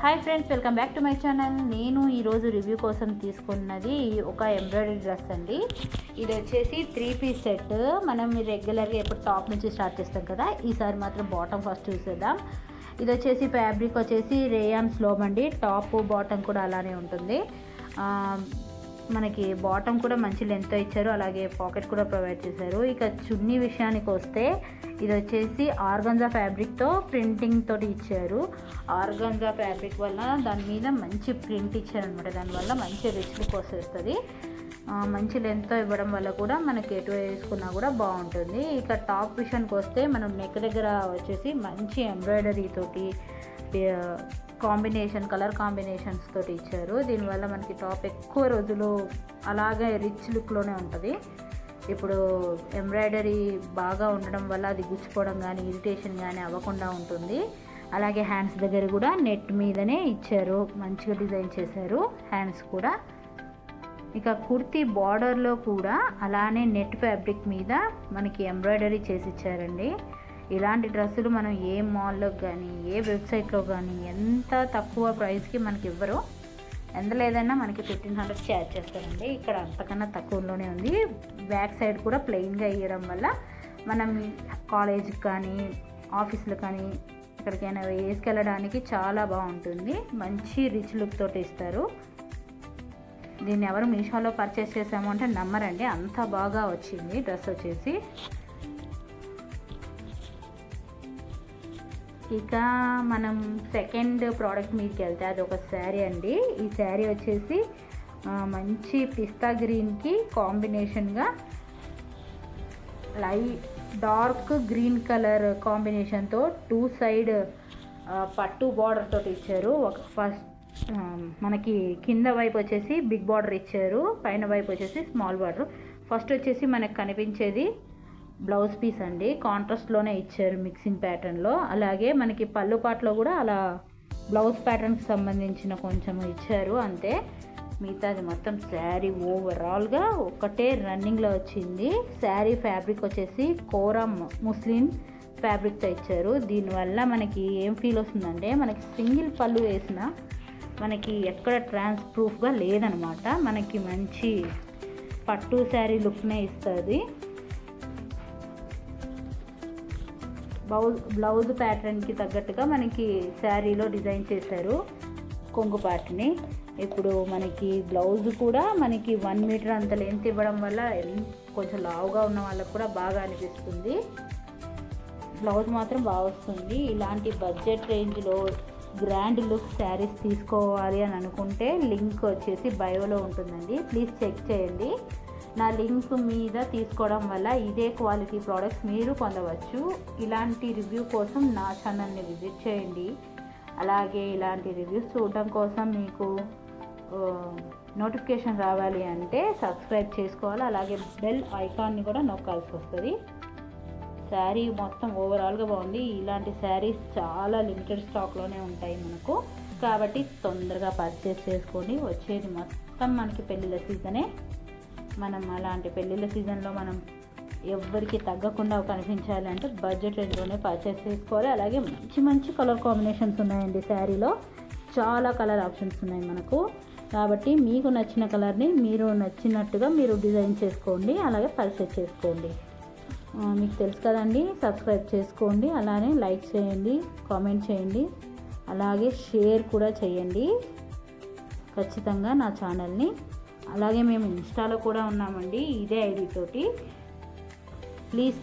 Hi friends, welcome back to my channel. నేను ఈరోజు review కోసం తీసుకున్నది ఒక ఎంబ్రాయిడరీ డ్రెస్ అండి. ఇది వచ్చేసి 3 పీస్ సెట్. మనం రెగ్యులర్గా ఎప్పుడు టాప్ నుంచి స్టార్ట్ చేస్తాం కదా, ఈసారి మాత్రం బాటమ్ ఫస్ట్ చూసేద్దాం. ఇది వచ్చేసి ఫ్యాబ్రిక్ వచ్చేసి రేయాన్ స్లోమ్ అండి. టాప్ బాటమ్ కూడా అలానే ఉంటుంది. మనకి బాటమ్ కూడా మంచి లెంత్ ఇచ్చారు, అలాగే పాకెట్ కూడా ప్రొవైడ్ చేశారు. ఇక చున్నీ విషయానికి వస్తే ఇది వచ్చేసి ఆర్గంజా ఫ్యాబ్రిక్తో ప్రింటింగ్ తోటి ఇచ్చారు. ఆర్గంజా ఫ్యాబ్రిక్ వల్ల దాని మీద మంచి ప్రింట్ ఇచ్చారనమాట. దానివల్ల మంచి రిచ్ లుక్ వస్తుంది. మంచి లెంత్ ఇవ్వడం వల్ల కూడా మనకి ఎటు వేసుకున్నా కూడా బాగుంటుంది. ఇక టాప్ విషయానికి వస్తే మనం నెక్ దగ్గర వచ్చేసి మంచి ఎంబ్రాయిడరీ తోటి కలర్ కాంబినేషన్స్ తోటి ఇచ్చారు. దీనివల్ల మనకి టాప్ ఎక్కువ రోజులు అలాగే రిచ్ లుక్లోనే ఉంటుంది. ఇప్పుడు ఎంబ్రాయిడరీ బాగా ఉండడం వల్ల అది గుచ్చుకోవడం కానీ ఇరిటేషన్ కానీ అవ్వకుండా ఉంటుంది. అలాగే హ్యాండ్స్ దగ్గర కూడా నెట్ మీదనే ఇచ్చారు, మంచిగా డిజైన్ చేశారు హ్యాండ్స్ కూడా. ఇక కుర్తీ బార్డర్లో కూడా అలానే నెట్ ఫ్యాబ్రిక్ మీద మనకి ఎంబ్రాయిడరీ చేసి ఇచ్చారండి. ఇలాంటి డ్రెస్సులు మనం ఏ మాల్లో కానీ ఏ వెబ్సైట్లో కానీ ఎంత తక్కువ ప్రైస్కి మనకి ఇవ్వరు. ఎంత లేదన్నా మనకి 1500 ఛార్జ్ చేస్తారండి. ఇక్కడ అంతకన్నా తక్కువలోనే ఉంది. బ్యాక్ సైడ్ కూడా ప్లెయిన్గా ఇవ్వడం వల్ల మనం కాలేజ్కి కానీ ఆఫీసులు కానీ ఎక్కడికైనా వేసుకెళ్ళడానికి చాలా బాగుంటుంది. మంచి రిచ్ లుక్ తోటి ఇస్తారు. దీన్ని ఎవరు మీషోలో పర్చేస్ చేసాము అంటే నమ్మరండి, అంత బాగా వచ్చింది డ్రెస్ వచ్చేసి. ఇక మనం సెకండ్ ప్రోడక్ట్ మీదకి వెళ్తే అది ఒక శారీ అండి. ఈ శారీ వచ్చేసి మంచి పిస్తా గ్రీన్కి కాంబినేషన్గా డార్క్ గ్రీన్ కలర్ కాంబినేషన్తో 2 సైడ్ పట్టు బార్డర్ తోటి ఇచ్చారు. ఫస్ట్ మనకి కింద వైపు వచ్చేసి బిగ్ బార్డర్ ఇచ్చారు, పైన వైపు వచ్చేసి స్మాల్ బార్డర్. ఫస్ట్ వచ్చేసి మనకు కనిపించేది బ్లౌజ్ పీస్ అండి, కాంట్రాస్ట్లోనే ఇచ్చారు మిక్సింగ్ ప్యాటర్న్లో. అలాగే మనకి పళ్ళు పాటలో కూడా అలా బ్లౌజ్ ప్యాటర్న్కి సంబంధించిన కొంచెం ఇచ్చారు అంతే. మిగతాది మొత్తం శారీ ఓవరాల్గా ఒకటే రన్నింగ్లో వచ్చింది. శారీ ఫ్యాబ్రిక్ వచ్చేసి కోరా ముస్లిం ఫ్యాబ్రిక్తో ఇచ్చారు. దీనివల్ల మనకి ఏం ఫీల్ వస్తుందంటే మనకి సింగిల్ పళ్ళు వేసిన మనకి ఎక్కడ ట్రాన్స్ప్రూఫ్గా లేదనమాట. మనకి మంచి పట్టు శారీ లుక్నే ఇస్తుంది. బ్లౌజ్ ప్యాటర్న్కి తగ్గట్టుగా మనకి శారీలో డిజైన్ చేశారు కొంగు పార్ట్ని. ఇప్పుడు మనకి బ్లౌజ్ కూడా మనకి 1 మీటర్ అంత లెంత్ ఇవ్వడం వల్ల కొంచెం లావుగా ఉన్న వాళ్ళకు కూడా బాగా అనిపిస్తుంది. బ్లౌజ్ మాత్రం బాగా వస్తుంది. ఇలాంటి బడ్జెట్ రేంజ్లో గ్రాండ్ లుక్ శారీస్ తీసుకోవాలి అని అనుకుంటే లింక్ వచ్చేసి బయోలో ఉంటుందండి, ప్లీజ్ చెక్ చేయండి. నా లింక్ మీద తీసుకోవడం వల్ల ఇదే క్వాలిటీ ప్రోడక్ట్స్ మీరు పొందవచ్చు. ఇలాంటి రివ్యూ కోసం నా ఛానల్ని విజిట్ చేయండి. అలాగే ఇలాంటి రివ్యూస్ చూడడం కోసం మీకు నోటిఫికేషన్ రావాలి అంటే సబ్స్క్రైబ్ చేసుకోవాలి. అలాగే బెల్ ఐకాన్ని కూడా నొక్కాల్సి వస్తుంది. శారీ మొత్తం ఓవరాల్గా బాగుంది. ఇలాంటి శారీస్ చాలా లిమిటెడ్ స్టాక్లోనే ఉంటాయి మనకు, కాబట్టి తొందరగా పర్చేస్ చేసుకోండి. వచ్చేది మొత్తం మనకి పెళ్ళిళ్ళ సీజనే. మనం అలాంటి పెళ్ళిళ్ళ సీజన్లో మనం ఎవరికి తగ్గకుండా కనిపించాలంటే బడ్జెట్ రేంజ్లోనే పర్చేస్ చేసుకోవాలి. అలాగే మంచి మంచి కలర్ కాంబినేషన్స్ ఉన్నాయండి శారీలో, చాలా కలర్ ఆప్షన్స్ ఉన్నాయి మనకు. కాబట్టి మీకు నచ్చిన కలర్ని మీరు నచ్చినట్టుగా మీరు డిజైన్ చేసుకోండి, అలాగే పర్చేస్ చేసుకోండి. మీకు తెలుసు కదండి, సబ్స్క్రైబ్ చేసుకోండి, అలానే లైక్ చేయండి, కామెంట్ చేయండి, అలాగే షేర్ కూడా చేయండి ఖచ్చితంగా నా ఛానల్ని. అలాగే మేము ఇన్స్టాలో కూడా ఉన్నామండి, ఇదే ఐడి తోటి. ప్లీజ్